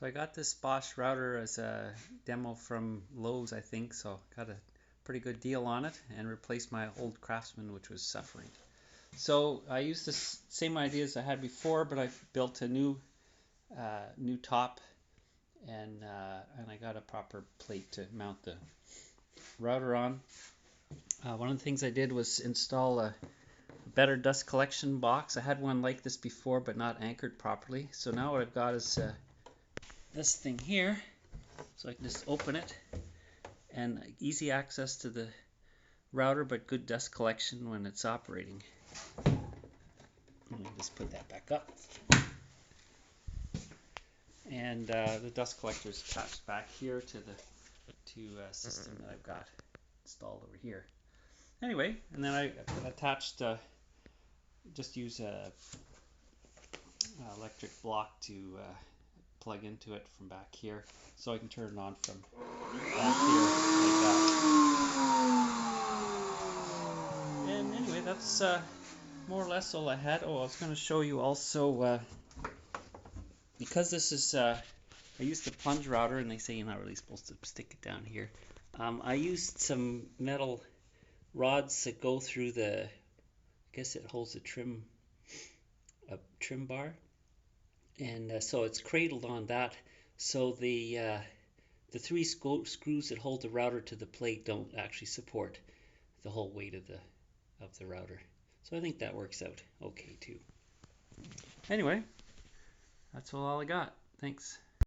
So I got this Bosch router as a demo from Lowe's, I think, so got a pretty good deal on it and replaced my old Craftsman, which was suffering. So I used the same ideas I had before, but I built a new top, and I got a proper plate to mount the router on. One of the things I did was install a better dust collection box. I had one like this before, but not anchored properly. So now what I've got is this thing here, so I can just open it, and easy access to the router, but good dust collection when it's operating. Let me just put that back up. And the dust collector is attached back here to the system that I've got installed over here. Anyway, and then I attached, just use a electric block to plug into it from back here, so I can turn it on from back here like that. And anyway, that's more or less all I had. Oh, I was going to show you also, because this is, I used the plunge router, and they say you're not really supposed to stick it down here. I used some metal rods that go through the, I guess it holds a trim bar, and so it's cradled on that, so the three screws that hold the router to the plate don't actually support the whole weight of the router. So I think that works out okay too. Anyway, that's all I got. Thanks.